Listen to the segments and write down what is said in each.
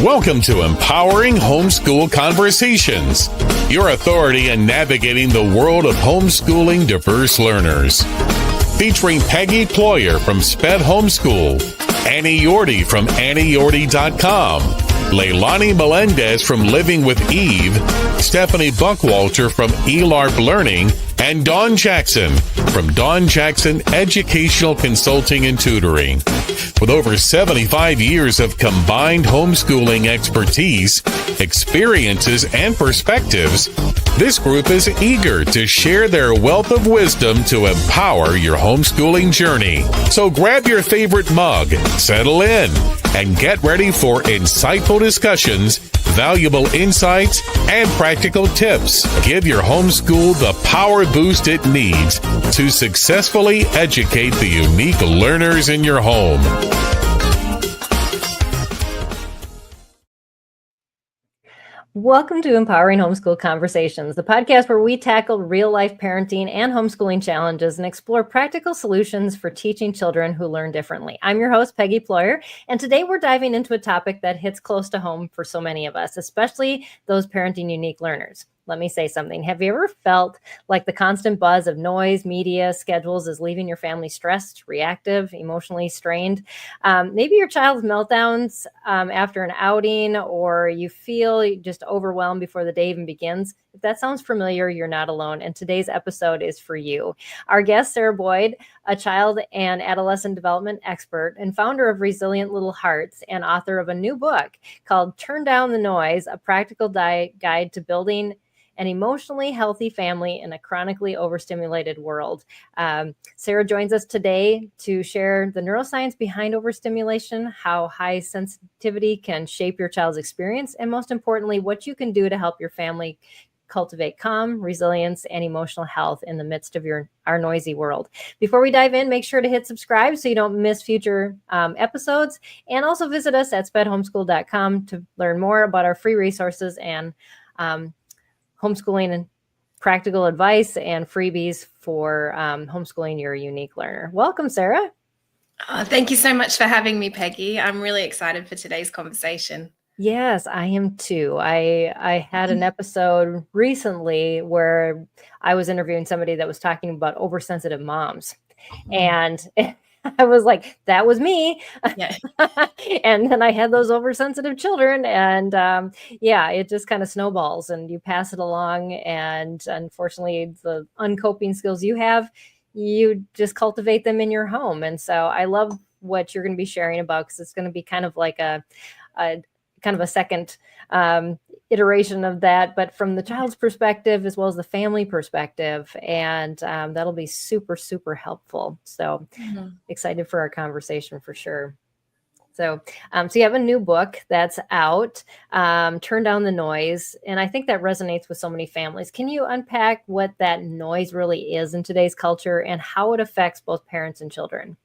Welcome to Empowering Homeschool Conversations, your authority in navigating the world of homeschooling diverse learners. Featuring Peggy Ployhar from SPED Homeschool, Annie Yorty from AnnieYorty.com, Leilani Melendez from Living with Eve, Stephanie Buckwalter from eLARP Learning, and Dawn Jackson from Dawn Jackson Educational Consulting and Tutoring. With over 75 years of combined homeschooling expertise, experiences, and perspectives, this group is eager to share their wealth of wisdom to empower your homeschooling journey. So grab your favorite mug, settle in, and get ready for insightful discussions, valuable insights, and practical tips. Give your homeschool the power boost it needs to successfully educate the unique learners in your home. Welcome to Empowering Homeschool Conversations, the podcast where we tackle real-life parenting and homeschooling challenges and explore practical solutions for teaching children who learn differently. I'm your host, Peggy Ployhar, and today we're diving into a topic that hits close to home for so many of us, especially those parenting unique learners. Let me say something. Have you ever felt like the constant buzz of noise, media, schedules is leaving your family stressed, reactive, emotionally strained? Maybe your child's meltdowns after an outing, or you feel just overwhelmed before the day even begins. If that sounds familiar, you're not alone. And today's episode is for you. Our guest, Sarah Boyd, a child and adolescent development expert and founder of Resilient Little Hearts and author of a new book called Turn Down the Noise, a practical guide to building an emotionally healthy family in a chronically overstimulated world. Sarah joins us today to share the neuroscience behind overstimulation, how high sensitivity can shape your child's experience, and most importantly, what you can do to help your family cultivate calm, resilience, and emotional health in the midst of our noisy world. Before we dive in, make sure to hit subscribe so you don't miss future episodes, and also visit us at spedhomeschool.com to learn more about our free resources and homeschooling and practical advice and freebies for homeschooling your unique learner. Welcome, Sarah. Thank you so much for having me, Peggy. I'm really excited for today's conversation. Yes, I am too. I had an episode recently where I was interviewing somebody that was talking about oversensitive moms. And I was like, that was me. Yeah. And then I had those oversensitive children, and it just kind of snowballs and you pass it along. And unfortunately, the uncoping skills you have, you just cultivate them in your home. And so I love what you're going to be sharing about, because it's going to be kind of like a second iteration of that, but from the child's perspective as well as the family perspective. And that'll be super, super helpful. So excited for our conversation for sure. So you have a new book that's out, Turn Down the Noise. And I think that resonates with so many families. Can you unpack what that noise really is in today's culture and how it affects both parents and children?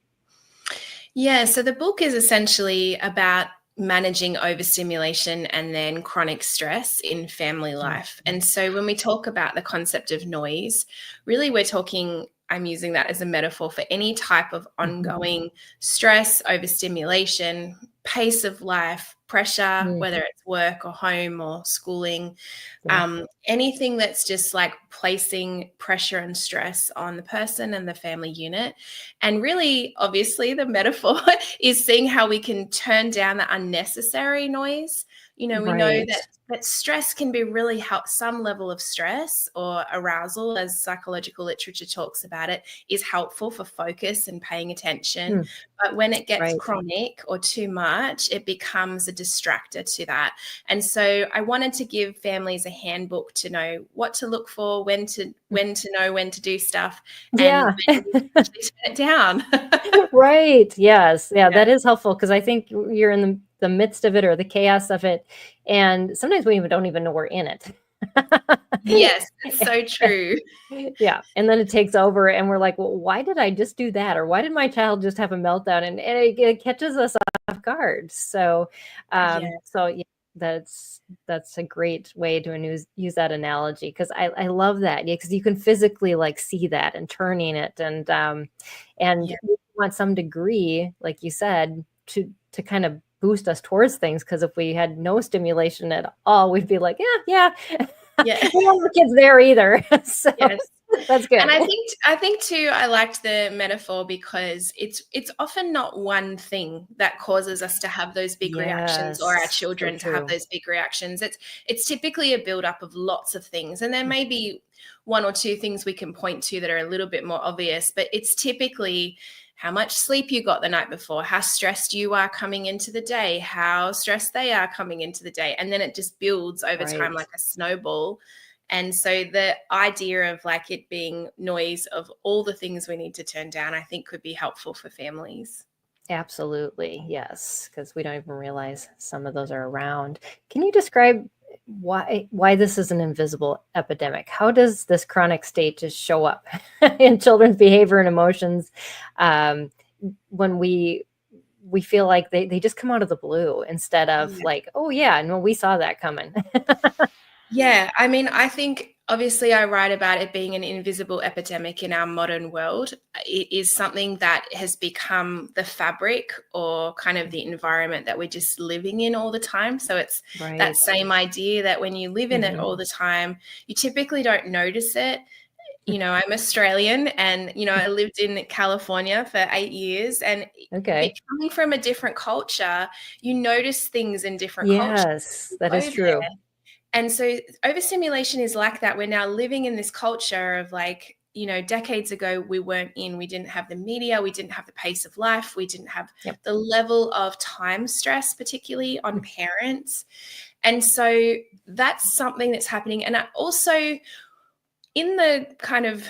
Yeah, so the book is essentially about managing overstimulation and then chronic stress in family life. And so when we talk about the concept of noise, really I'm using that as a metaphor for any type of ongoing stress, overstimulation, pace of life, pressure, whether it's work or home or schooling, anything that's just like placing pressure and stress on the person and the family unit. And really, obviously, the metaphor is seeing how we can turn down the unnecessary noise. We know that stress can be really some level of stress or arousal, as psychological literature talks about it, is helpful for focus and paying attention. But when it gets chronic or too much, it becomes a distractor to that. And so I wanted to give families a handbook to know what to look for, when to know when to do stuff, and when to actually turn it down. Right. Yes. Yeah, that is helpful, because I think you're in the midst of it or the chaos of it. And sometimes we don't even know we're in it. Yes, it's so true. Yeah. And then it takes over and we're like, well, why did I just do that? Or why did my child just have a meltdown? And it catches us off guard. So, that's a great way to use that analogy, because I love that. Yeah, because you can physically like see that and turning it, and you want some degree, like you said, to kind of boost us towards things. Because if we had no stimulation at all, we'd be like, yeah. Yeah. We don't have kids there either. So Yes. that's good. And I think too, I liked the metaphor because it's often not one thing that causes us to have those big reactions, or our Yes, so children to have true. those big reactions. It's typically a buildup of lots of things. And there may be one or two things we can point to that are a little bit more obvious, but it's typically how much sleep you got the night before, how stressed you are coming into the day, how stressed they are coming into the day. And then it just builds over time like a snowball. And so the idea of like it being noise of all the things we need to turn down, I think could be helpful for families. Absolutely. Yes. Because we don't even realize some of those are around. Can you describe why this is an invisible epidemic? How does this chronic state just show up in children's behavior and emotions when we feel like they just come out of the blue instead of like, oh yeah, no, we saw that coming. Yeah, I mean, I think obviously I write about it being an invisible epidemic in our modern world. It is something that has become the fabric or kind of the environment that we're just living in all the time. So it's that same idea that when you live in it all the time, you typically don't notice it. You know, I'm Australian and, you know, I lived in California for 8 years, and coming from a different culture, you notice things in different cultures. Yes, that is true. And so overstimulation is like that. We're now living in this culture of like, you know, decades ago, we didn't have the media, we didn't have the pace of life, we didn't have the level of time stress, particularly on parents. And so that's something that's happening. And also in the kind of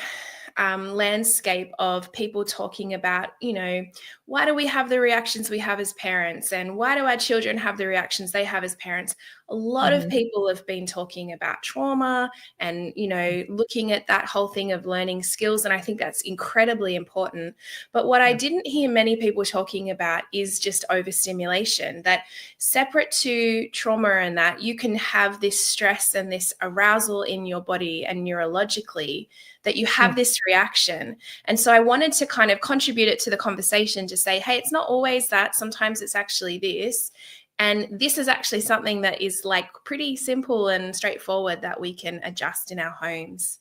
landscape of people talking about, you know, why do we have the reactions we have as parents, and why do our children have the reactions they have as parents? A lot of people have been talking about trauma and, you know, looking at that whole thing of learning skills. And I think that's incredibly important. But what I didn't hear many people talking about is just overstimulation, that separate to trauma and that you can have this stress and this arousal in your body and neurologically that you have this reaction. And so I wanted to kind of contribute it to the conversation to say, hey, it's not always that. Sometimes it's actually this. And this is actually something that is like pretty simple and straightforward that we can adjust in our homes.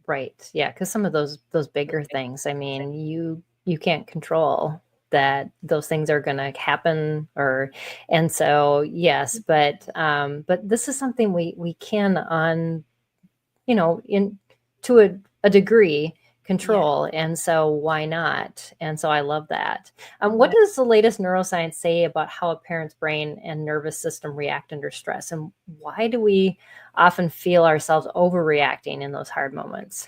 Right. Yeah. Because some of those bigger things, I mean, you can't control that those things are going to happen, and so yes, but this is something we can on, you know, in to a degree control. And so why not? And so I love that. What does the latest neuroscience say about how a parent's brain and nervous system react under stress? And why do we often feel ourselves overreacting in those hard moments?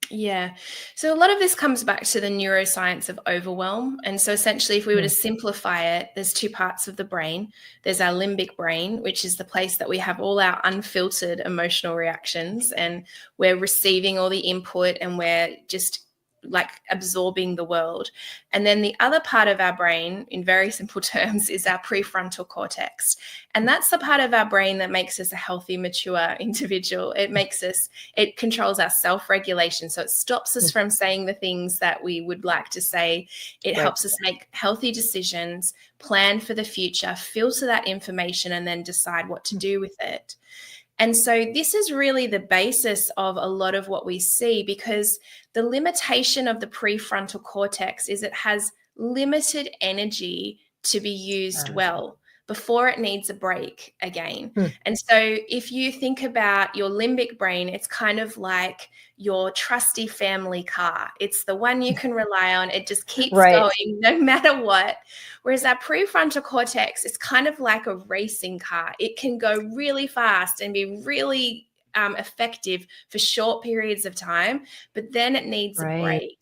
Yeah. So a lot of this comes back to the neuroscience of overwhelm. And so essentially, if we were to simplify it, there's two parts of the brain. There's our limbic brain, which is the place that we have all our unfiltered emotional reactions, and we're receiving all the input and we're just like absorbing the world. And then the other part of our brain, in very simple terms, is our prefrontal cortex. And that's the part of our brain that makes us a healthy, mature individual. It controls our self-regulation. So it stops us from saying the things that we would like to say. It helps us make healthy decisions, plan for the future, filter that information, and then decide what to do with it. And so this is really the basis of a lot of what we see, because the limitation of the prefrontal cortex is it has limited energy to be used well before it needs a break again. And so if you think about your limbic brain, it's kind of like your trusty family car. It's the one you can rely on. It just keeps going no matter what. Whereas our prefrontal cortex is kind of like a racing car. It can go really fast and be really effective for short periods of time, but then it needs a break.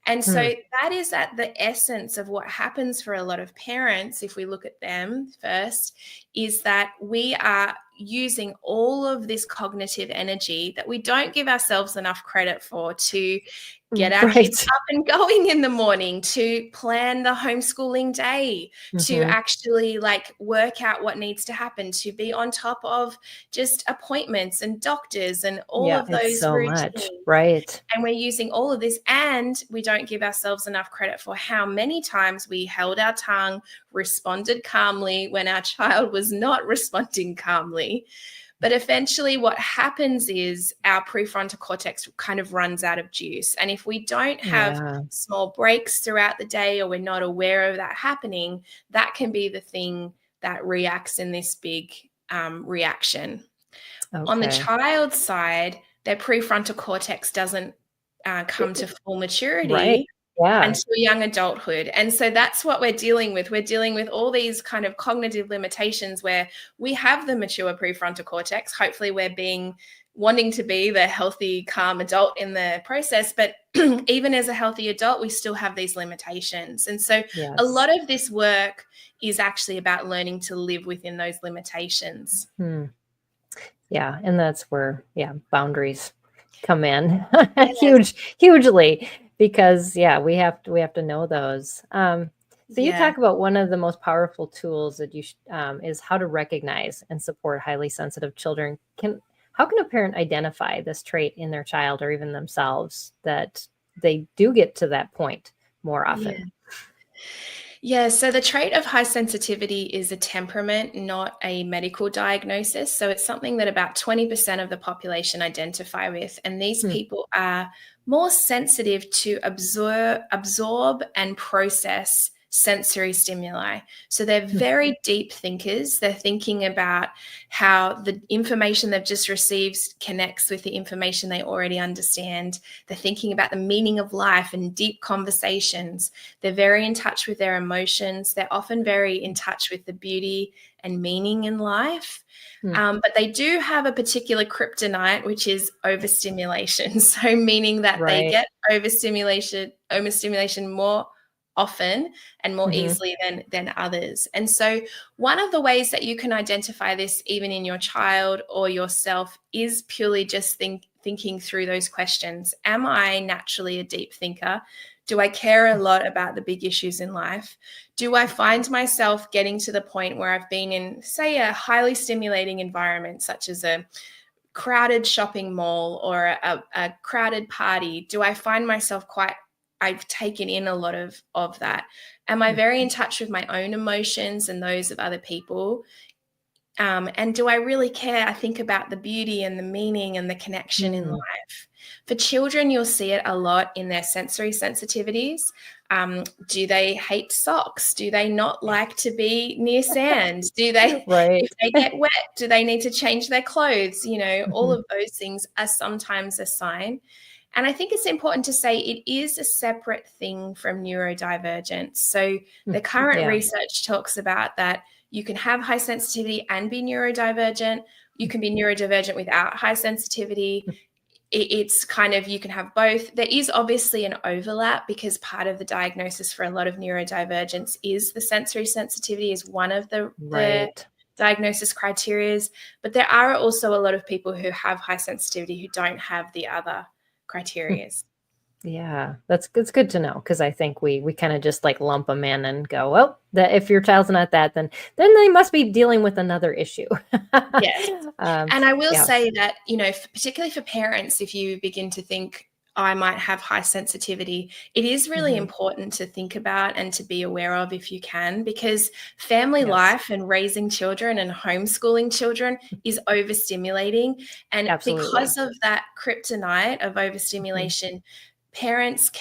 And so that is at the essence of what happens for a lot of parents, if we look at them first, is that we are using all of this cognitive energy that we don't give ourselves enough credit for to get our kids up and going in the morning, to plan the homeschooling day, to actually like work out what needs to happen, to be on top of just appointments and doctors and all of those routines. And we're using all of this, and we don't give ourselves enough credit for how many times we held our tongue, responded calmly when our child was not responding calmly. But eventually what happens is our prefrontal cortex kind of runs out of juice. And if we don't have small breaks throughout the day, or we're not aware of that happening, that can be the thing that reacts in this big reaction. Okay. On the child's side, their prefrontal cortex doesn't come to full maturity until young adulthood. And so that's what we're dealing with. We're dealing with all these kind of cognitive limitations where we have the mature prefrontal cortex. Hopefully we're wanting to be the healthy, calm adult in the process. But even as a healthy adult, we still have these limitations. And so a lot of this work is actually about learning to live within those limitations. Yeah. And that's where, boundaries come in hugely, because we have to know those. So you talk about one of the most powerful tools that you is how to recognize and support highly sensitive children. How can a parent identify this trait in their child or even themselves, that they do get to that point more often? Yeah, so the trait of high sensitivity is a temperament, not a medical diagnosis. So it's something that about 20% of the population identify with. And these people are more sensitive to absorb and process sensory stimuli. So they're very deep thinkers. They're thinking about how the information they've just received connects with the information they already understand. They're thinking about the meaning of life and deep conversations. They're very in touch with their emotions. They're often very in touch with the beauty and meaning in life. But they do have a particular kryptonite, which is overstimulation. So meaning that they get overstimulation more often and more easily than others. And so one of the ways that you can identify this even in your child or yourself is purely just thinking through those questions. Am I naturally a deep thinker? Do I care a lot about the big issues in life? Do I find myself getting to the point where I've been in, say, a highly stimulating environment, such as a crowded shopping mall or a crowded party? Do I find myself I've taken in a lot of that? Am I very in touch with my own emotions and those of other people? And do I really care? I think about the beauty and the meaning and the connection in life. For children, you'll see it a lot in their sensory sensitivities. Do they hate socks? Do they not like to be near sand? Do they, if they get wet, do they need to change their clothes? All of those things are sometimes a sign. And I think it's important to say it is a separate thing from neurodivergence. So the current research talks about that you can have high sensitivity and be neurodivergent. You can be neurodivergent without high sensitivity. It's kind of, you can have both. There is obviously an overlap because part of the diagnosis for a lot of neurodivergence is the sensory sensitivity is one of the diagnosis criteria. But there are also a lot of people who have high sensitivity who don't have the other criteria. Yeah, that's good to know, because I think we kind of just like lump them in and go, well, if your child's not that, then they must be dealing with another issue. Yes. And I will say that, particularly for parents, if you begin to think, I might have high sensitivity, it is really important to think about and to be aware of if you can, because family life and raising children and homeschooling children is overstimulating. And because of that kryptonite of overstimulation, parents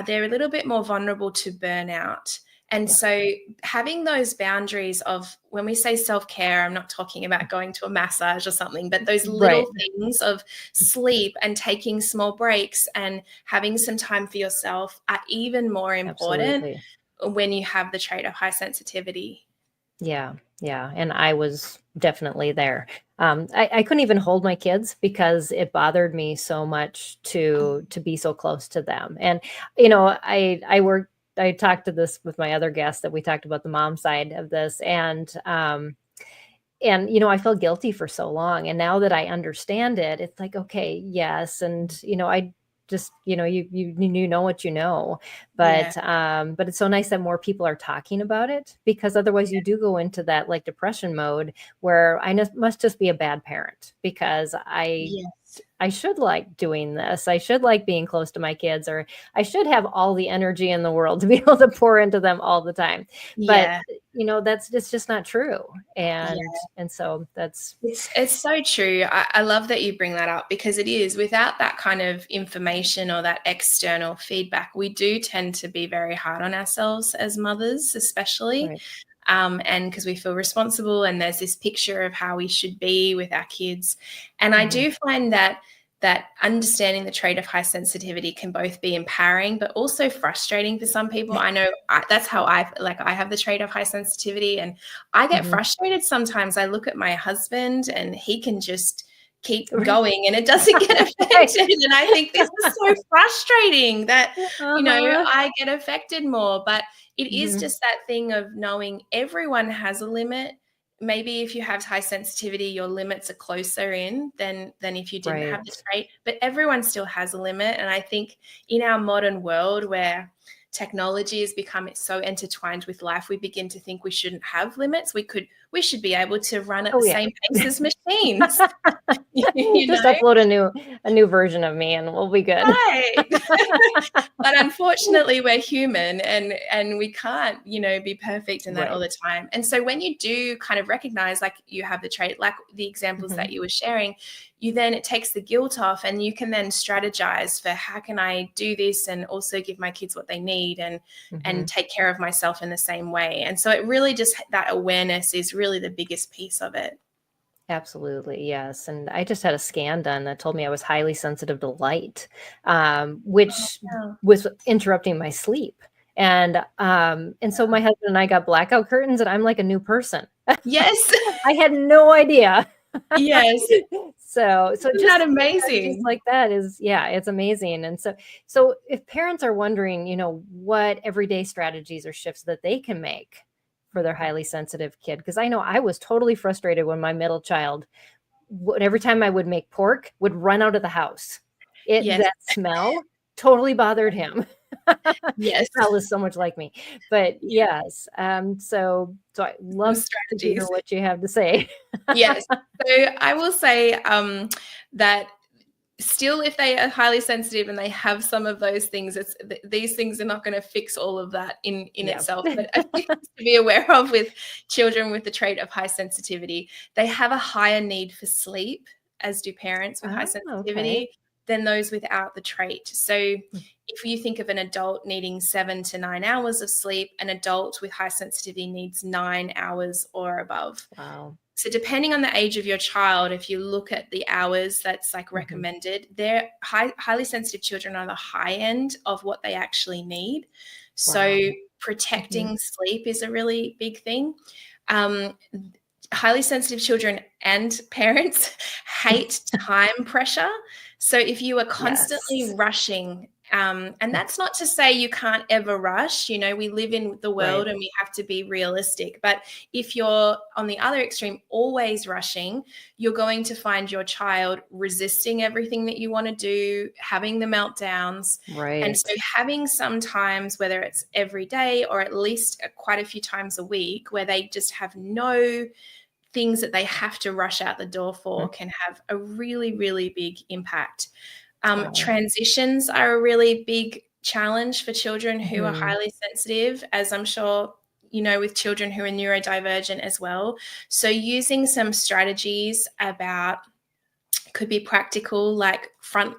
they're a little bit more vulnerable to burnout. And so having those boundaries of, when we say self-care, I'm not talking about going to a massage or something, but those little things of sleep and taking small breaks and having some time for yourself are even more important when you have the trait of high sensitivity. Yeah. And I was definitely there. I couldn't even hold my kids because it bothered me so much to be so close to them. And, I talked to this with my other guests, that we talked about the mom side of this, and I felt guilty for so long. And now that I understand it, it's like, okay, yes. And, I just, you know what you know, but it's so nice that more people are talking about it, because otherwise you do go into that like depression mode where I must just be a bad parent because I I should like doing this. I should like being close to my kids, or I should have all the energy in the world to be able to pour into them all the time. But Yeah. that's just not true. And Yeah. and so that's It's so true. I love that you bring that up, because it is, without that kind of information or that external feedback, we do tend to be very hard on ourselves as mothers, especially. right. And because we feel responsible, and there's this picture of how we should be with our kids. And I do find that understanding the trait of high sensitivity can both be empowering but also frustrating for some people. I know that's how I have the trait of high sensitivity, and I get frustrated sometimes. I look at my husband and he can just keep going and it doesn't get affected. And I think this is so frustrating that, I get affected more. But it is just that thing of knowing everyone has a limit. Maybe if you have high sensitivity, your limits are closer in than if you didn't have the trait, but everyone still has a limit. And I think in our modern world, where technology has become so intertwined with life, we begin to think we shouldn't have limits. We should be able to run at the same pace as machines. Just upload a new version of me and we'll be good. Right. But unfortunately, we're human, and we can't, be perfect in that all the time. And so when you do kind of recognize, like, you have the trait, like the examples that you were sharing, it takes the guilt off, and you can then strategize for, how can I do this and also give my kids what they need, and take care of myself in the same way. And so it really just, that awareness is really the biggest piece of it. Absolutely, yes. And I just had a scan done that told me I was highly sensitive to light, which was interrupting my sleep. And so my husband and I got blackout curtains, and I'm like a new person. Yes. I had no idea. Yes. So Isn't just that amazing? Just like that is, it's amazing. And so if parents are wondering, what everyday strategies or shifts that they can make for their highly sensitive kid, because I know I was totally frustrated when my middle child, every time I would make pork, would run out of the house. That smell totally bothered him. Yes. Smell is so much like me. But yes, so I love to hear what you have to say. Yes. So I will say that still, if they are highly sensitive and they have some of those things, these things are not going to fix all of that in itself. But I think to be aware of with children with the trait of high sensitivity, they have a higher need for sleep, as do parents with high sensitivity, than those without the trait. So if you think of an adult needing 7 to 9 hours of sleep, an adult with high sensitivity needs 9 hours or above. Wow. So depending on the age of your child, if you look at the hours that's like recommended, they're highly sensitive children are the high end of what they actually need. So protecting sleep is a really big thing. Highly sensitive children and parents hate time pressure. So if you are constantly rushing, and that's not to say you can't ever rush, we live in the world and we have to be realistic. But if you're on the other extreme, always rushing, you're going to find your child resisting everything that you want to do, having the meltdowns. Right. And so having some times, whether it's every day or at least quite a few times a week, where they just have no things that they have to rush out the door for, can have a really, really big impact. Transitions are a really big challenge for children who are highly sensitive, as I'm sure with children who are neurodivergent as well. So using some strategies could be practical, like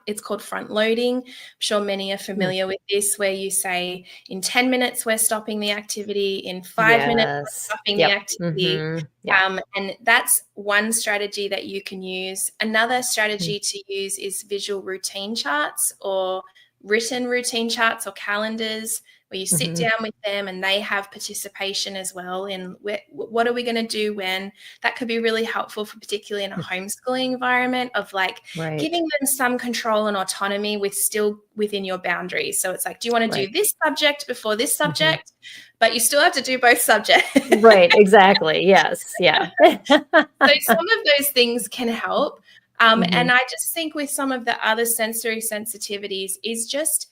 it's called front loading. I'm sure many are familiar with this, where you say, in 10 minutes, we're stopping the activity. In 5 minutes, we're stopping the activity. And that's one strategy that you can use. Another strategy to use is visual routine charts, or written routine charts, or calendars, where you sit down with them and they have participation as well in what are we going to do when. That could be really helpful, particularly in a homeschooling environment, of giving them some control and autonomy still within your boundaries. So it's like, do you want to do this subject before this subject? But you still have to do both subjects. Right, exactly. Yes, yeah. So some of those things can help. And I just think with some of the other sensory sensitivities is just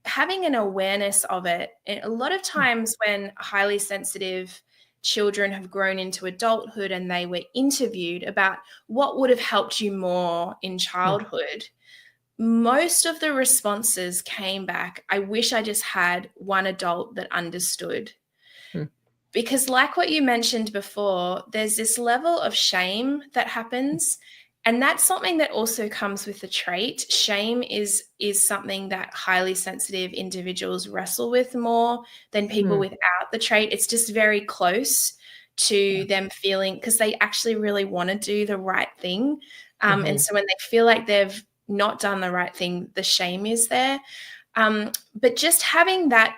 having an awareness of it. And a lot of times when highly sensitive children have grown into adulthood and they were interviewed about what would have helped you more in childhood, most of the responses came back, I wish I just had one adult that understood. Because like what you mentioned before, there's this level of shame that happens. And that's something that also comes with the trait. Shame is something that highly sensitive individuals wrestle with more than people without the trait. It's just very close to them feeling, because they actually really want to do the right thing. And so when they feel like they've not done the right thing, the shame is there. But just having that,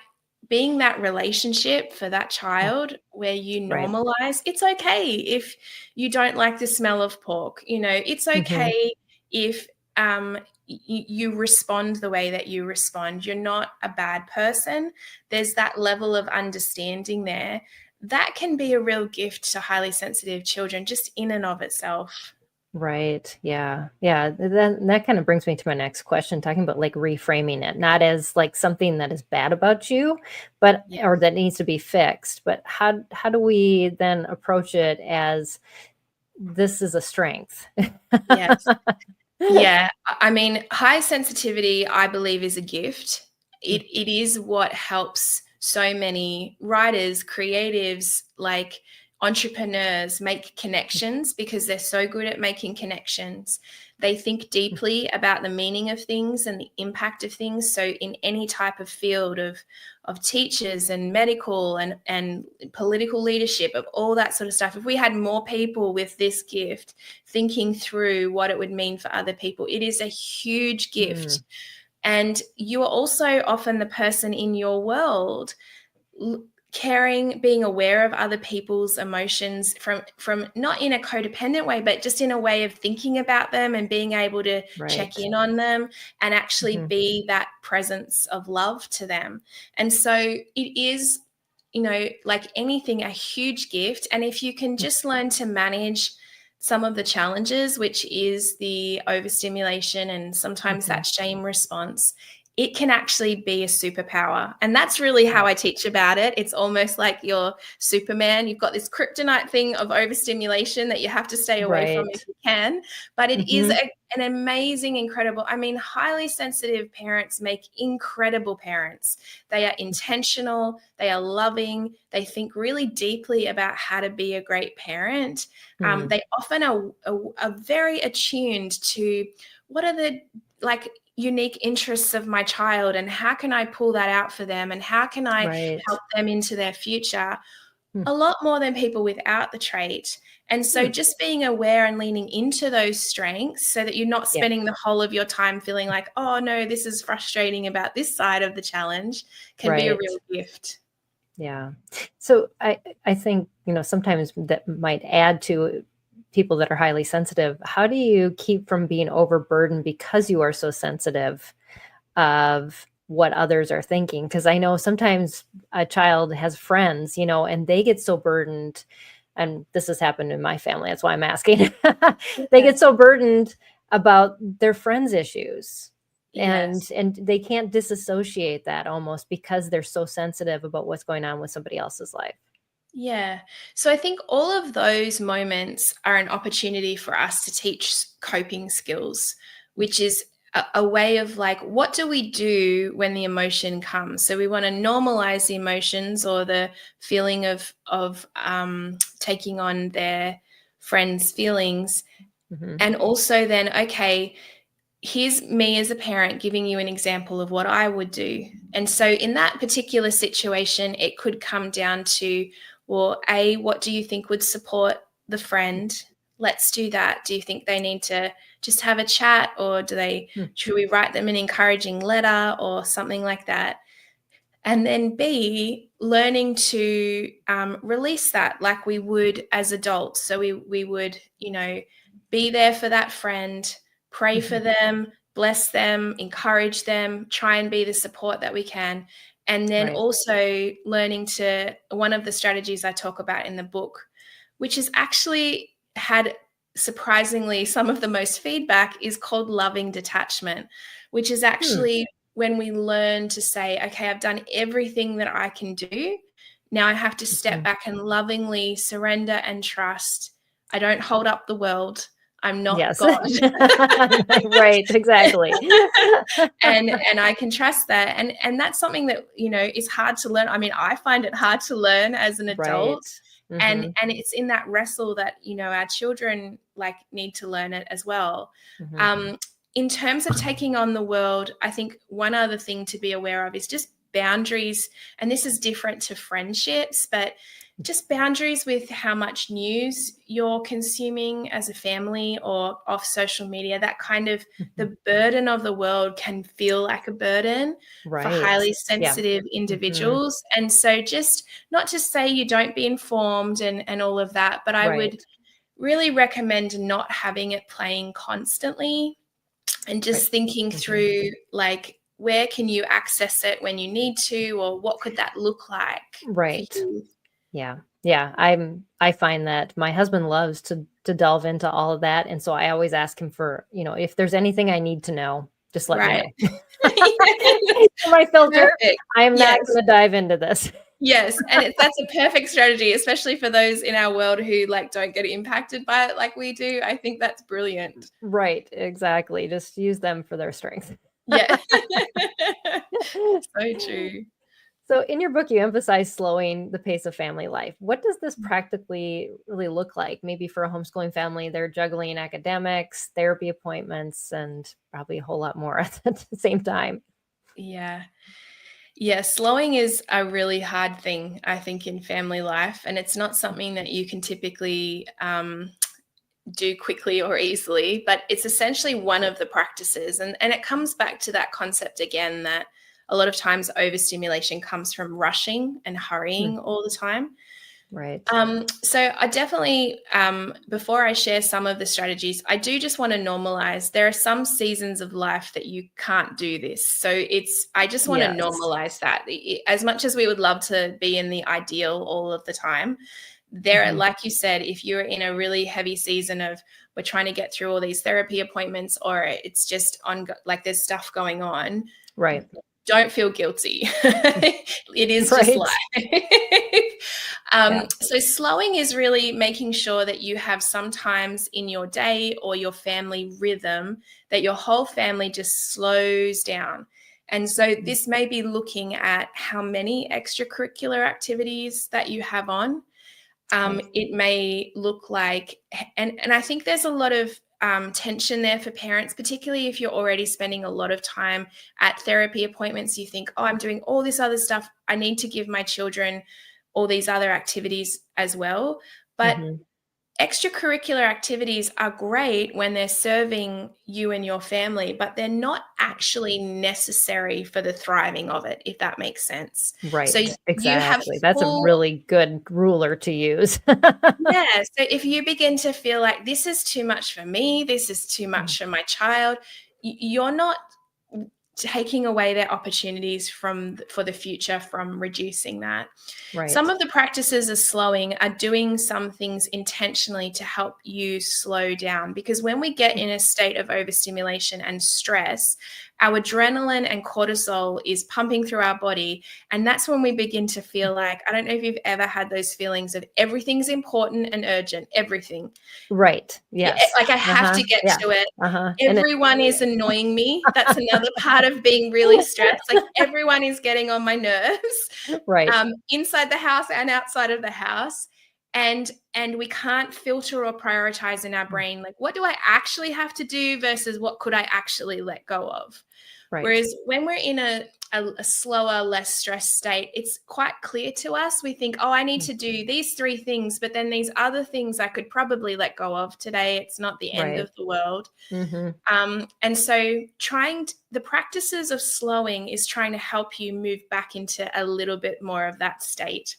being that relationship for that child where you normalize, it's okay if you don't like the smell of pork, it's okay if you respond the way that you respond. You're not a bad person. There's that level of understanding there. That can be a real gift to highly sensitive children just in and of itself. Right. Yeah. Yeah. Then that kind of brings me to my next question, talking about like reframing it, not as like something that is bad about you, but or that needs to be fixed. But how do we then approach it as this is a strength? Yes. Yeah. I mean, high sensitivity, I believe, is a gift. It is what helps so many writers, creatives, like entrepreneurs make connections, because they're so good at making connections. They think deeply about the meaning of things and the impact of things. So in any type of field of teachers and medical and political leadership, of all that sort of stuff, if we had more people with this gift thinking through what it would mean for other people, it is a huge gift. And you are also often the person in your world caring, being aware of other people's emotions from not in a codependent way, but just in a way of thinking about them and being able to check in on them and actually be that presence of love to them. And so it is, like anything, a huge gift. And if you can just learn to manage some of the challenges, which is the overstimulation and sometimes that shame response, it can actually be a superpower. And that's really how I teach about it. It's almost like you're Superman. You've got this kryptonite thing of overstimulation that you have to stay away from if you can. But it is an amazing, incredible, highly sensitive parents make incredible parents. They are intentional. They are loving. They think really deeply about how to be a great parent. They often are very attuned to what are the unique interests of my child and how can I pull that out for them and how can I help them into their future, a lot more than people without the trait. And so just being aware and leaning into those strengths so that you're not spending the whole of your time feeling like, oh no, this is frustrating about this side of the challenge, can be a real gift. Yeah. So I think, sometimes that might add to people that are highly sensitive. How do you keep from being overburdened because you are so sensitive of what others are thinking? Because I know sometimes a child has friends, and they get so burdened, and this has happened in my family. That's why I'm asking. They get so burdened about their friends' issues. And they can't disassociate that almost because they're so sensitive about what's going on with somebody else's life. Yeah. So I think all of those moments are an opportunity for us to teach coping skills, which is a way of what do we do when the emotion comes? So we want to normalize the emotions or the feeling of taking on their friends' feelings. And also then, okay, here's me as a parent giving you an example of what I would do. And so in that particular situation, it could come down to, well, A, what do you think would support the friend? Let's do that. Do you think they need to just have a chat, or should we write them an encouraging letter or something like that? And then B, learning to release that like we would as adults. So we would, be there for that friend, pray for them, bless them, encourage them, try and be the support that we can. And then also learning to, one of the strategies I talk about in the book, which has actually had surprisingly some of the most feedback, is called loving detachment, which is actually when we learn to say, okay, I've done everything that I can do. Now I have to step back and lovingly surrender and trust. I don't hold up the world. I'm not God. Right, exactly. and I can trust that. And that's something that, is hard to learn. I mean, I find it hard to learn as an adult. Right. And it's in that wrestle that, our children need to learn it as well. In terms of taking on the world, I think one other thing to be aware of is just boundaries. And this is different to friendships, but just boundaries with how much news you're consuming as a family or off social media. That kind of the burden of the world can feel like a burden for highly sensitive individuals. And so just not to say you don't be informed and all of that, but I would really recommend not having it playing constantly and just thinking through where can you access it when you need to, or what could that look like? Right. Yeah. I find that my husband loves to delve into all of that. And so I always ask him for, if there's anything I need to know, just let me know. My filter. Perfect. I am not going to dive into this. Yes. And that's a perfect strategy, especially for those in our world who don't get impacted by it like we do. I think that's brilliant. Right. Exactly. Just use them for their strength. Yeah. So true. So in your book, you emphasize slowing the pace of family life. What does this practically really look like? Maybe for a homeschooling family, they're juggling academics, therapy appointments, and probably a whole lot more at the same time. Yeah. Yeah, slowing is a really hard thing, I think, in family life. And it's not something that you can typically do quickly or easily, but it's essentially one of the practices. And it comes back to that concept again that a lot of times overstimulation comes from rushing and hurrying all the time. Right. So I definitely, before I share some of the strategies, I do just want to normalize. There are some seasons of life that you can't do this. So I just want to normalize that. As much as we would love to be in the ideal all of the time, like you said, if you're in a really heavy season of we're trying to get through all these therapy appointments, or it's just there's stuff going on. Right. Don't feel guilty. It is just life. So slowing is really making sure that you have some times in your day or your family rhythm that your whole family just slows down. And so this may be looking at how many extracurricular activities that you have on. It may look like, and I think there's a lot of tension there for parents, particularly if you're already spending a lot of time at therapy appointments. You think, I'm doing all this other stuff. I need to give my children all these other activities as well. But extracurricular activities are great when they're serving you and your family, but they're not actually necessary for the thriving of it, if that makes sense. Right. So exactly. That's a really good ruler to use. Yeah. So if you begin to feel like this is too much for me, this is too much for my child, you're not taking away their opportunities for the future from reducing that. Right. Some of the practices of slowing are doing some things intentionally to help you slow down, because when we get in a state of overstimulation and stress, our adrenaline and cortisol is pumping through our body. And that's when we begin to feel like, I don't know if you've ever had those feelings of everything's important and urgent, everything. Right. Yes. I have to get to it. Everyone is annoying me. That's another part of being really stressed. Everyone is getting on my nerves. Right. Inside the house and outside of the house. And we can't filter or prioritize in our brain, what do I actually have to do versus what could I actually let go of? Right. Whereas when we're in a slower, less stressed state, it's quite clear to us. We think, I need to do these 3 things, but then these other things I could probably let go of today. It's not the end of the world. And so the practices of slowing is trying to help you move back into a little bit more of that state.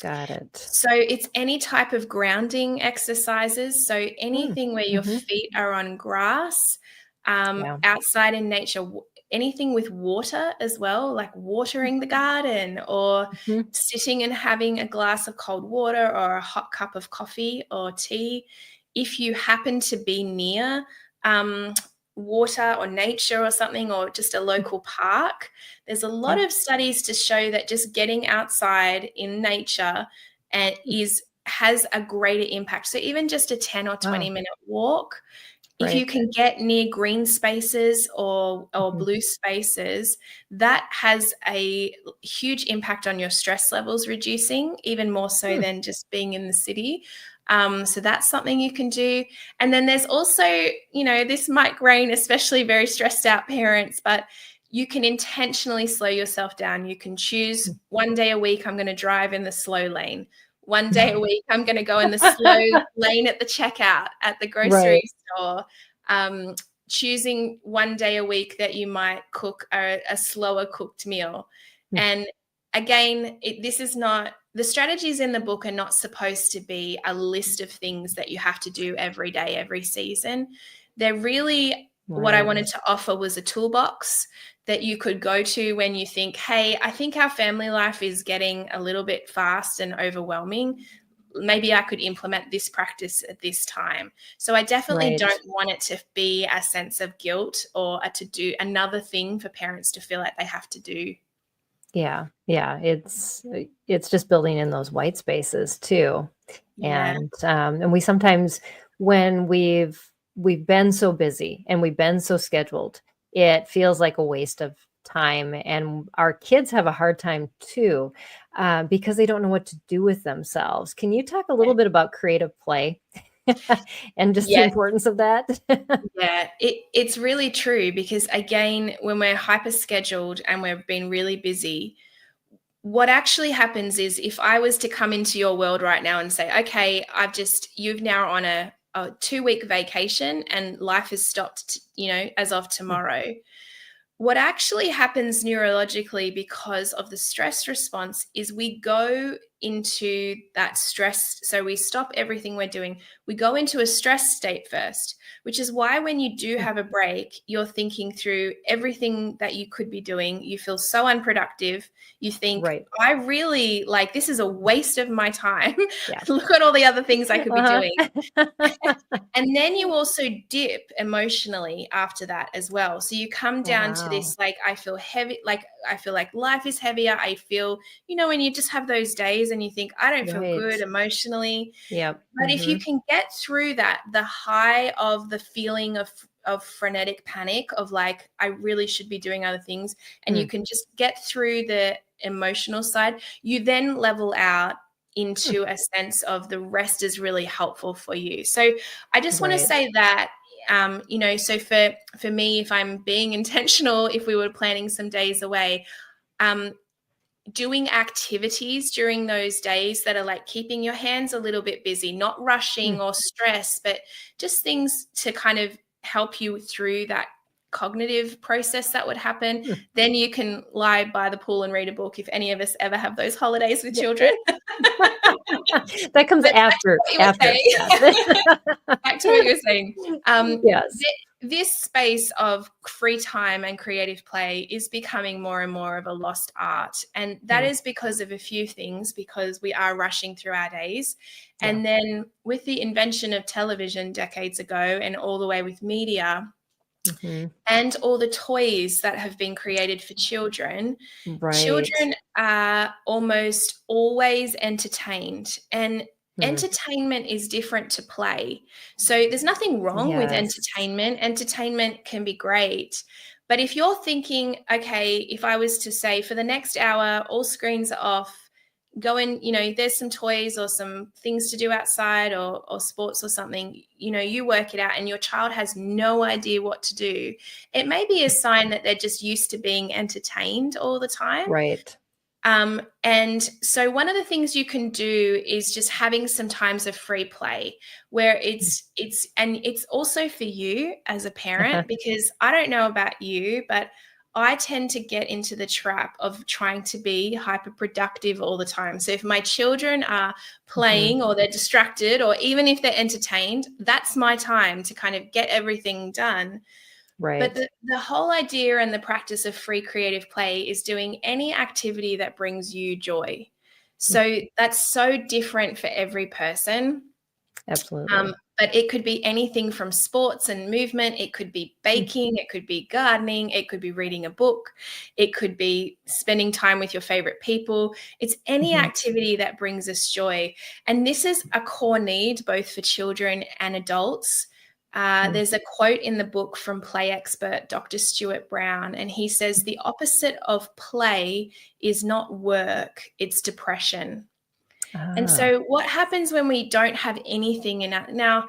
Got it. So it's any type of grounding exercises. So anything where your feet are on grass, outside in nature, anything with water as well, like watering the garden or sitting and having a glass of cold water or a hot cup of coffee or tea. If you happen to be near water or nature or something, or just a local park, there's a lot of studies to show that just getting outside in nature has a greater impact. So even just a 10 or 20-minute walk, if you can get near green spaces or blue spaces, that has a huge impact on your stress levels reducing, even more so than just being in the city. So that's something you can do. And then there's also, this might grain, especially very stressed out parents, but you can intentionally slow yourself down. You can choose one day a week, I'm going to drive in the slow lane. One day a week, I'm going to go in the slow lane at the checkout at the grocery store. Choosing one day a week that you might cook a slower cooked meal. And again, the strategies in the book are not supposed to be a list of things that you have to do every day, every season. They're really what I wanted to offer was a toolbox that you could go to when you think, hey, I think our family life is getting a little bit fast and overwhelming. Maybe I could implement this practice at this time. So I definitely don't want it to be a sense of guilt or to do another thing for parents to feel like they have to do. Yeah. It's just building in those white spaces too. Yeah. And we sometimes, when we've been so busy and we've been so scheduled, it feels like a waste of time. And our kids have a hard time too, because they don't know what to do with themselves. Can you talk a little bit about creative play and just the importance of that? Yeah, it's really true, because again, when we're hyper scheduled and we've been really busy, what actually happens is, if I was to come into your world right now and say, okay, you've now on a 2-week vacation and life has stopped, as of tomorrow. What actually happens neurologically because of the stress response is we go into that stress. So we stop everything we're doing. We go into a stress state first, which is why when you do have a break, you're thinking through everything that you could be doing. You feel so unproductive. You think, I really this is a waste of my time. Look at all the other things I could be doing. And then you also dip emotionally after that as well. So you come down to this, I feel heavy, I feel like life is heavier. I feel, when you just have those days and you think, I don't feel good emotionally. But if you can get through that, the high of the feeling of frenetic panic of I really should be doing other things, and you can just get through the emotional side, you then level out into a sense of the rest is really helpful for you. So I just want to say that, so for me, if I'm being intentional, if we were planning some days away, doing activities during those days that are keeping your hands a little bit busy, not rushing or stress, but just things to kind of help you through that cognitive process that would happen. Then you can lie by the pool and read a book, if any of us ever have those holidays with children. That comes after. Back to what you were saying. This space of free time and creative play is becoming more and more of a lost art. And that is because of a few things, because we are rushing through our days. And then with the invention of television decades ago, and all the way with media, and all the toys that have been created for children, children are almost always entertained. And entertainment is different to play. So there's nothing wrong with entertainment. Entertainment can be great. But if you're thinking, okay, if I was to say for the next hour, all screens are off, go in, there's some toys or some things to do outside or sports or something, you work it out, and your child has no idea what to do, it may be a sign that they're just used to being entertained all the time. And so one of the things you can do is just having some times of free play where it's also for you as a parent, because I don't know about you, but I tend to get into the trap of trying to be hyper productive all the time. So if my children are playing or they're distracted, or even if they're entertained, that's my time to kind of get everything done. But the whole idea and the practice of free creative play is doing any activity that brings you joy. So that's so different for every person. Absolutely. but it could be anything from sports and movement. It could be baking. It could be gardening. It could be reading a book. It could be spending time with your favorite people. It's any activity that brings us joy. And this is a core need both for children and adults. There's a quote in the book from play expert Dr. Stuart Brown, and he says the opposite of play is not work, it's depression. And so what happens when we don't have anything in it? Now,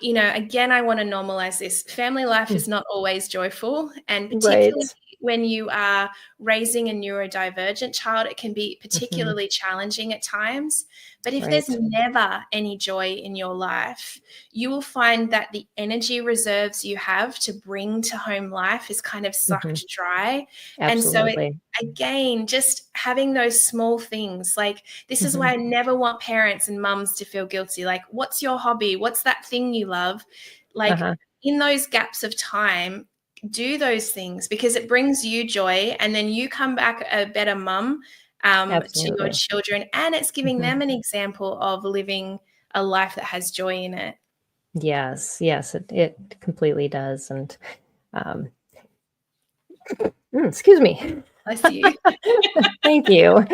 again, I want to normalize this. Family life is not always joyful, and particularly when you are raising a neurodivergent child, it can be particularly challenging at times. But if there's never any joy in your life, you will find that the energy reserves you have to bring to home life is kind of sucked dry. Absolutely. And so again, just having those small things, like this is why I never want parents and mums to feel guilty. Like, what's your hobby? What's that thing you love? Like in those gaps of time, do those things because it brings you joy, and then you come back a better mum to your children, and it's giving them an example of living a life that has joy in it. Yes, it completely does. And excuse me. Bless you. Thank you.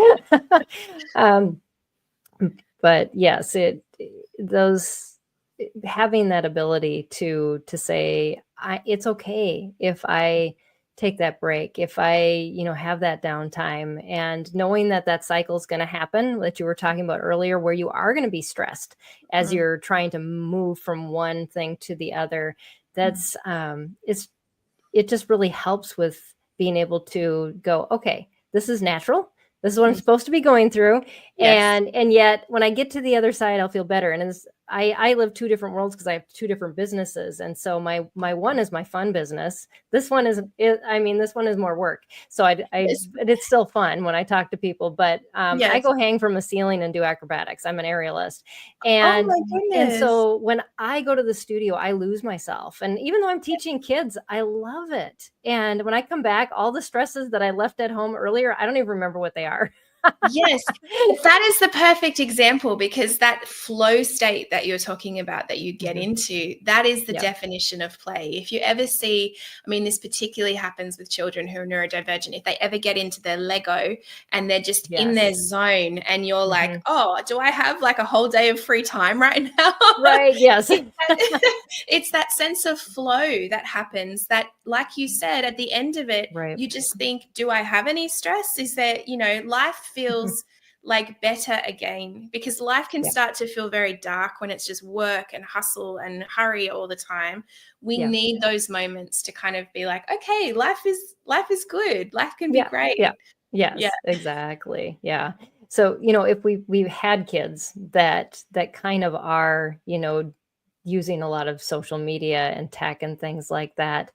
But yes, having that ability to say, it's okay if I take that break, if I, have that downtime, and knowing that cycle is going to happen that you were talking about earlier, where you are going to be stressed as you're trying to move from one thing to the other. That's it just really helps with being able to go, okay, this is natural. This is what I'm supposed to be going through. Yes. And yet when I get to the other side, I'll feel better. And I live two different worlds because I have two different businesses. And so my one is my fun business. This one is more work. So but it's still fun when I talk to people, but I go hang from a ceiling and do acrobatics. I'm an aerialist. And, oh my goodness. And so when I go to the studio, I lose myself. And even though I'm teaching kids, I love it. And when I come back, all the stresses that I left at home earlier, I don't even remember what they are. Yes, that is the perfect example, because that flow state that you're talking about that you get into, that is the definition of play. If you ever see, this particularly happens with children who are neurodivergent, if they ever get into their Lego and they're just in their zone and you're like, oh, do I have like a whole day of free time right now? Right, yes. It's that sense of flow that happens that, like you said, at the end of it, you just think, do I have any stress? Is there, life feels like better again, because life can start to feel very dark when it's just work and hustle and hurry all the time. We need those moments to kind of be like, okay, life is good. Life can be great. Yes, exactly. Yeah. So, if we've had kids that kind of are, using a lot of social media and tech and things like that,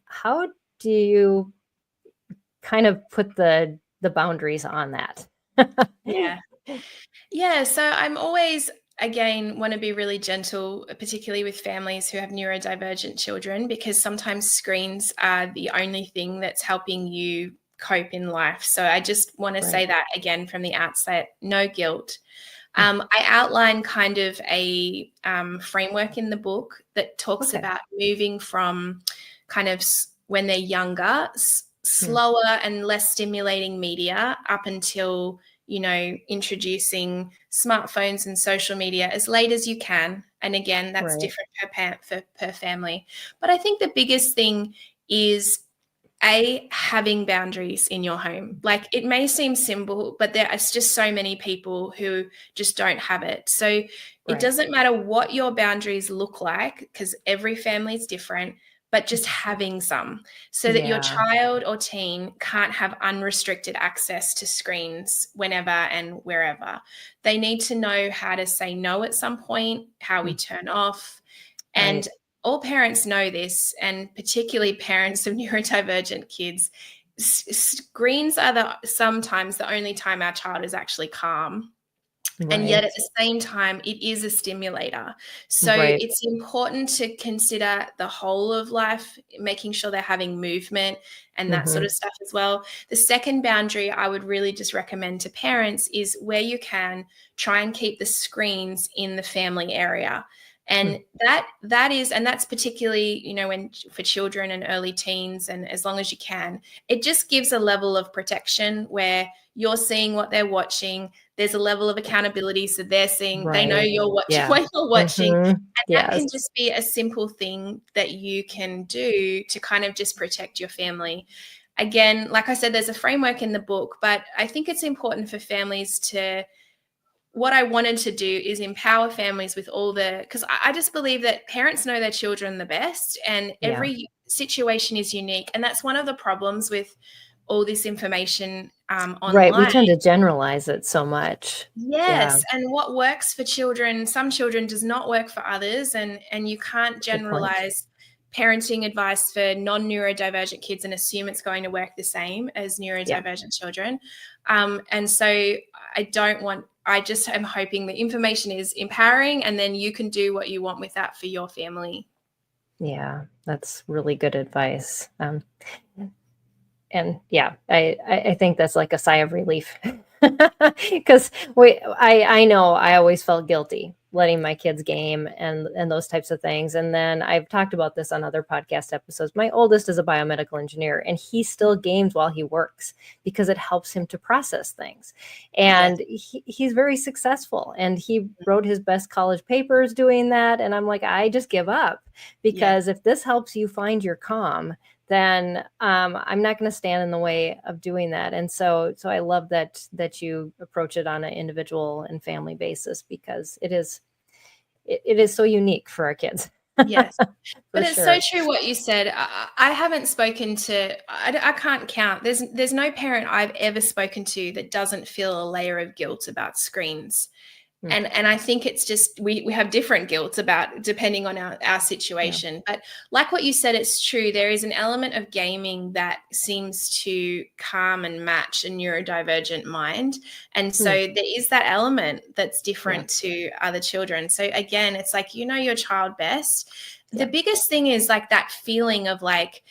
how do you kind of put the boundaries on that? So I'm always, again, want to be really gentle, particularly with families who have neurodivergent children, because sometimes screens are the only thing that's helping you cope in life. So I just want to say that again from the outset, no guilt. I outline kind of a framework in the book that talks about moving from kind of when they're younger, slower and less stimulating media up until, introducing smartphones and social media as late as you can. And again, that's different per family. But I think the biggest thing is having boundaries in your home. Like, it may seem simple, but there are just so many people who just don't have it. So it doesn't matter what your boundaries look like, because every family is different, but just having some so that your child or teen can't have unrestricted access to screens whenever and wherever. They need to know how to say no at some point, how we turn off. And all parents know this, and particularly parents of neurodivergent kids. Screens are sometimes the only time our child is actually calm. And yet at the same time, it is a stimulator. So it's important to consider the whole of life, making sure they're having movement and that sort of stuff as well. The second boundary I would really just recommend to parents is, where you can, try and keep the screens in the family area. And that's particularly, you know, when for children and early teens, and as long as you can, it just gives a level of protection where you're seeing what they're watching. There's a level of accountability, so they're seeing, they know you're watching what you're watching. And that can just be a simple thing that you can do to kind of just protect your family. Again, like I said, there's a framework in the book, but I think it's important for families to, what I wanted to do is empower families with all because I just believe that parents know their children the best, and every situation is unique. And that's one of the problems with all this information online. Right. We tend to generalize it so much. Yes. Yeah. And what works for children, some children does not work for others. And you can't generalize parenting advice for non-neurodivergent kids and assume it's going to work the same as neurodivergent children. And so I just am hoping the information is empowering, and then you can do what you want with that for your family. Yeah, that's really good advice. And yeah, I think that's like a sigh of relief, because I know I always felt guilty letting my kids game and those types of things. And then I've talked about this on other podcast episodes. My oldest is a biomedical engineer, and he still games while he works because it helps him to process things. And he's very successful, and he wrote his best college papers doing that. And I'm like, I just give up, because if this helps you find your calm, then I'm not going to stand in the way of doing that. And so I love that you approach it on an individual and family basis, because it is so unique for our kids. Yes. But it's so true what you said. I haven't spoken to, I can't count. There's no parent I've ever spoken to that doesn't feel a layer of guilt about screens. And I think it's just we have different guilt about, depending on our situation. Yeah. But like what you said, it's true. There is an element of gaming that seems to calm and match a neurodivergent mind. And so there is that element that's different to other children. So again, it's like, you know your child best. The biggest thing is like that feeling of like,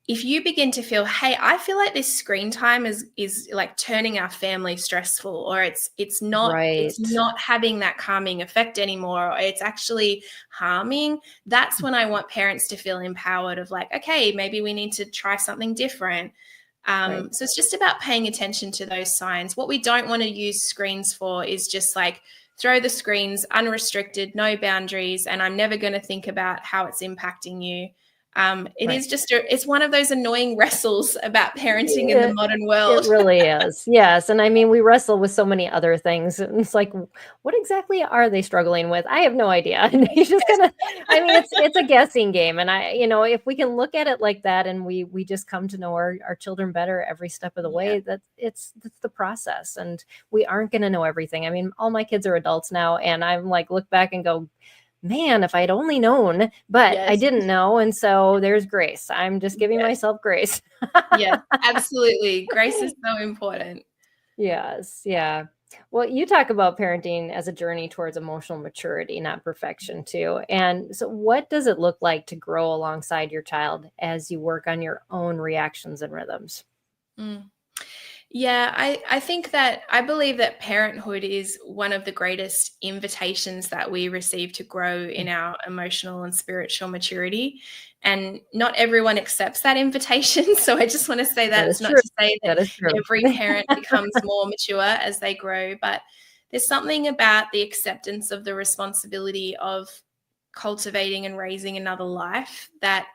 if you begin to feel, hey, I feel like this screen time is like turning our family stressful, or it's not having that calming effect anymore, or it's actually harming, that's when I want parents to feel empowered of like, okay, maybe we need to try something different. So it's just about paying attention to those signs. What we don't want to use screens for is just like throw the screens unrestricted, no boundaries, and I'm never going to think about how it's impacting you. It is just it's one of those annoying wrestles about parenting in the modern world. It really is. Yes. And I mean, we wrestle with so many other things. And it's like, what exactly are they struggling with? I have no idea. And he's just gonna, I mean, it's a guessing game. And if we can look at it like that, and we just come to know our children better every step of the way, that it's the process. And we aren't going to know everything. I mean, all my kids are adults now, and I'm like, look back and go, man, if I'd only known, but I didn't know. And so there's grace. I'm just giving myself grace. Yeah, absolutely. Grace is so important. Yes. Yeah. Well, you talk about parenting as a journey towards emotional maturity, not perfection too. And so what does it look like to grow alongside your child as you work on your own reactions and rhythms? Yeah, I believe that parenthood is one of the greatest invitations that we receive to grow in our emotional and spiritual maturity. And not everyone accepts that invitation. So I just want to say that it's not to say that every parent becomes more mature as they grow, but there's something about the acceptance of the responsibility of cultivating and raising another life that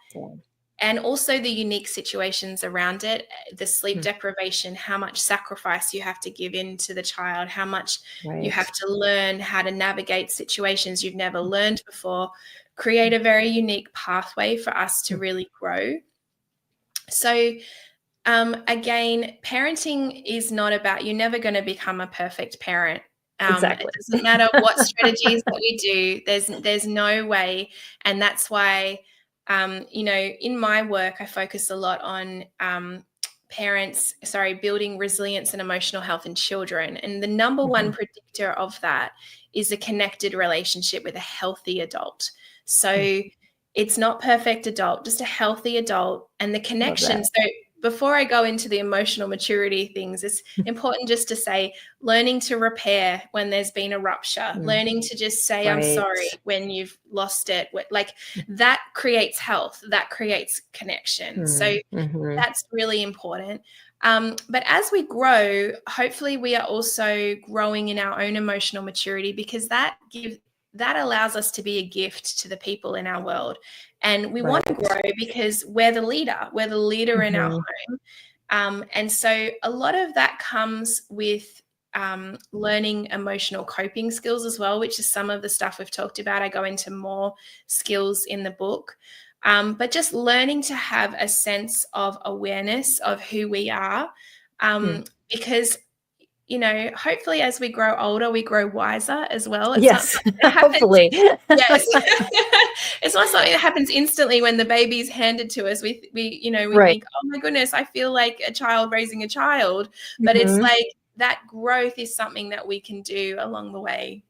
and also the unique situations around it, the sleep deprivation, how much sacrifice you have to give in to the child, how much you have to learn how to navigate situations you've never learned before, create a very unique pathway for us to really grow. So again, parenting is not about, you're never going to become a perfect parent. Exactly. It doesn't matter what strategies that we do, there's no way. And that's why in my work, I focus a lot on building resilience and emotional health in children. And the number one predictor of that is a connected relationship with a healthy adult. So it's not perfect adult, just a healthy adult. And the connection. So before I go into the emotional maturity things, it's important just to say learning to repair when there's been a rupture, learning to just say I'm sorry when you've lost it. Like that creates health, that creates connection. So that's really important. But as we grow, hopefully we are also growing in our own emotional maturity, because that allows us to be a gift to the people in our world. And we want to grow because we're the leader in our home. And so a lot of that comes with learning emotional coping skills as well, which is some of the stuff we've talked about. I go into more skills in the book. But just learning to have a sense of awareness of who we are, because, you know, hopefully as we grow older, we grow wiser as well. It's not something that happens, hopefully. Yes. It's not something that happens instantly when the baby's handed to us. We think, oh my goodness, I feel like a child raising a child. But it's like that growth is something that we can do along the way.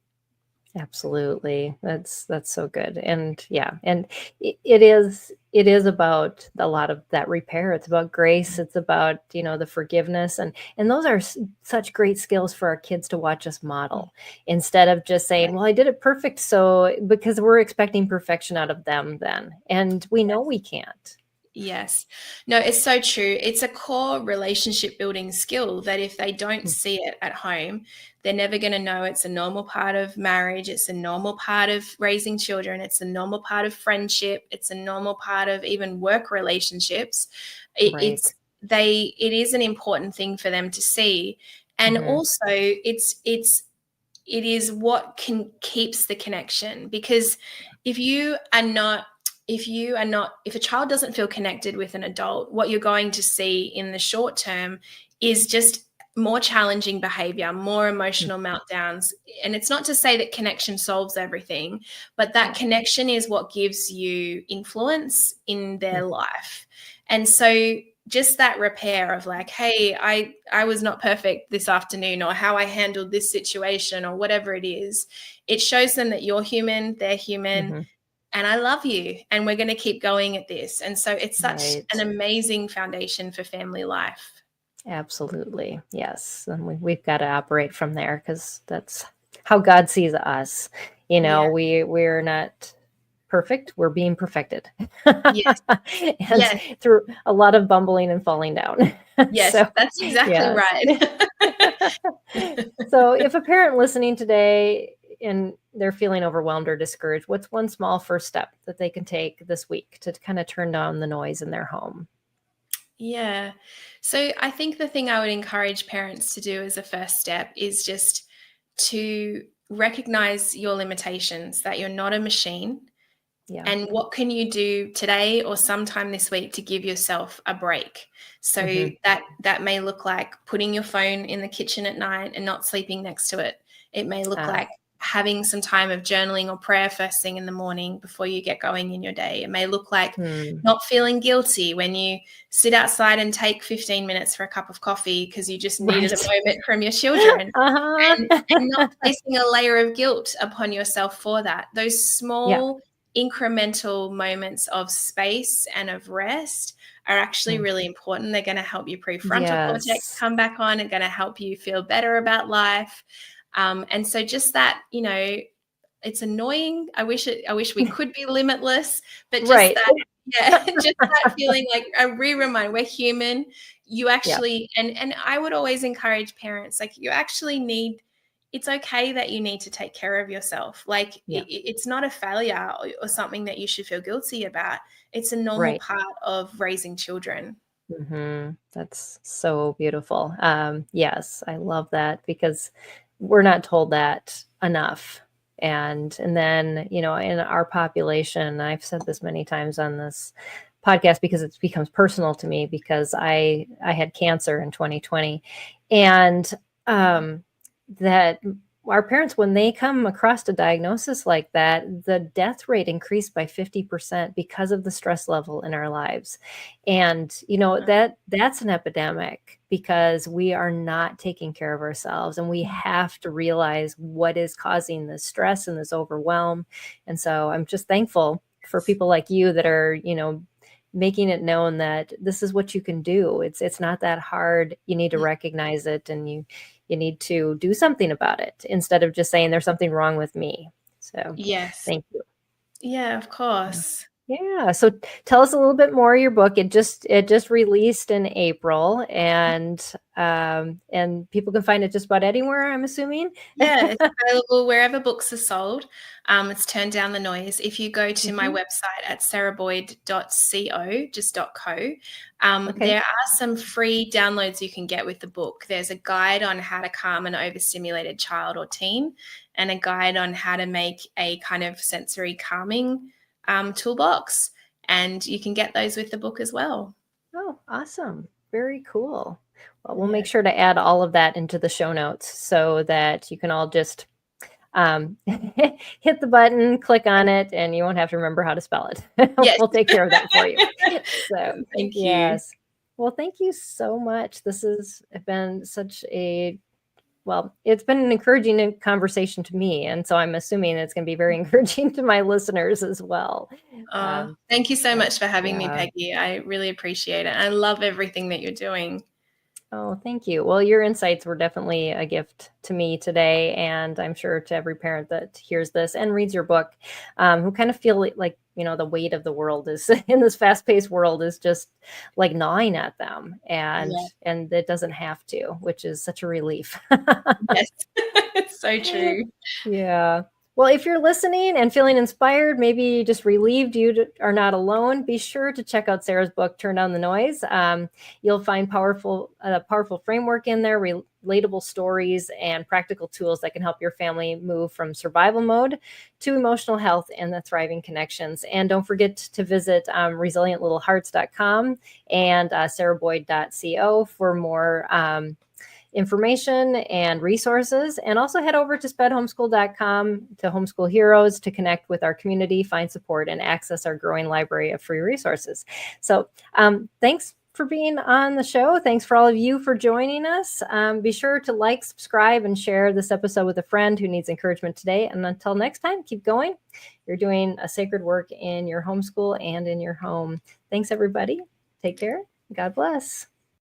Absolutely. That's so good. And and it is about a lot of that repair. It's about grace. It's about, the forgiveness, and those are such great skills for our kids to watch us model, instead of just saying, well, I did it perfect. So, because we're expecting perfection out of them then, and we know we can't. Yes. No, it's so true. It's a core relationship building skill that if they don't see it at home, they're never going to know it's a normal part of marriage. It's a normal part of raising children. It's a normal part of friendship. It's a normal part of even work relationships. It is an important thing for them to see. And also it is what keeps the connection, because if a child doesn't feel connected with an adult, what you're going to see in the short term is just more challenging behavior, more emotional meltdowns. And it's not to say that connection solves everything, but that connection is what gives you influence in their life. And so just that repair of like, hey, I was not perfect this afternoon, or how I handled this situation, or whatever it is, it shows them that you're human, they're human, and I love you, and we're going to keep going at this. And so it's such an amazing foundation for family life. Absolutely. Yes. And we've got to operate from there, because that's how God sees us. We're not perfect. We're being perfected. Yes. Through a lot of bumbling and falling down. Yes, so, that's exactly right. So if a parent listening today and they're feeling overwhelmed or discouraged, what's one small first step that they can take this week to kind of turn down the noise in their home? Yeah. So I think the thing I would encourage parents to do as a first step is just to recognize your limitations, that you're not a machine. Yeah. And what can you do today or sometime this week to give yourself a break? So that may look like putting your phone in the kitchen at night and not sleeping next to it. It may look like having some time of journaling or prayer first thing in the morning before you get going in your day. It may look like not feeling guilty when you sit outside and take 15 minutes for a cup of coffee because you just needed a moment from your children, and not placing a layer of guilt upon yourself for that. Those small incremental moments of space and of rest are actually really important. They're going to help your prefrontal cortex come back on, and going to help you feel better about life. And so just that, it's annoying. I wish we could be limitless, but just just that feeling like a remind we're human. You actually, and I would always encourage parents, like, you actually it's okay that you need to take care of yourself. Like it's not a failure or something that you should feel guilty about. It's a normal part of raising children. That's so beautiful. Yes, I love that, because we're not told that enough. And then, in our population, I've said this many times on this podcast because it becomes personal to me, because I had cancer in 2020, and that our parents, when they come across a diagnosis like that, the death rate increased by 50% because of the stress level in our lives. And, that's an epidemic, because we are not taking care of ourselves, and we have to realize what is causing this stress and this overwhelm. And so I'm just thankful for people like you that are, making it known that this is what you can do. It's not that hard. You need to recognize it, and you need to do something about it instead of just saying there's something wrong with me. So Yes. thank you. Yeah, of course. Yeah. So tell us a little bit more of your book. It just released in April, and people can find it just about anywhere, I'm assuming. Yeah, it's available wherever books are sold. It's Turn Down the Noise. If you go to my website at sarahboyd.co, just .co, there are some free downloads you can get with the book. There's a guide on how to calm an overstimulated child or teen, and a guide on how to make a kind of sensory calming toolbox, and you can get those with the book as well. Oh, awesome. Very cool. Well, we'll make sure to add all of that into the show notes so that you can all just hit the button, click on it, and you won't have to remember how to spell it. Yes. We'll take care of that for you. So Thank you. Yes. Well, thank you so much. This has been it's been an encouraging conversation to me. And so I'm assuming it's going to be very encouraging to my listeners as well. Thank you so much for having me, Peggy. I really appreciate it. I love everything that you're doing. Oh, thank you. Well, your insights were definitely a gift to me today. And I'm sure to every parent that hears this and reads your book, who kind of feel like, the weight of the world is in this fast-paced world is just like gnawing at them. And it doesn't have to, which is such a relief. Yes, it's so true. Yeah. Well, if you're listening and feeling inspired, maybe just relieved you are not alone, be sure to check out Sarah's book, Turn Down the Noise. You'll find powerful framework in there, relatable stories, and practical tools that can help your family move from survival mode to emotional health and the thriving connections. And don't forget to visit resilientlittlehearts.com and sarahboyd.co for more information and resources, and also head over to spedhomeschool.com to Homeschool Heroes to connect with our community, find support, and access our growing library of free resources. So thanks for being on the show. Thanks for all of you for joining us. Be sure to like, subscribe, and share this episode with a friend who needs encouragement today. And until next time, keep going. You're doing a sacred work in your homeschool and in your home. Thanks, everybody. Take care. God bless.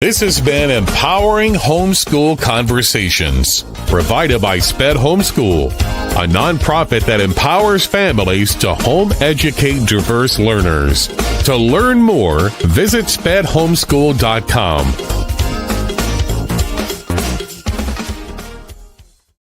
This has been Empowering Homeschool Conversations, provided by SPED Homeschool, a nonprofit that empowers families to home educate diverse learners. To learn more, visit spedhomeschool.com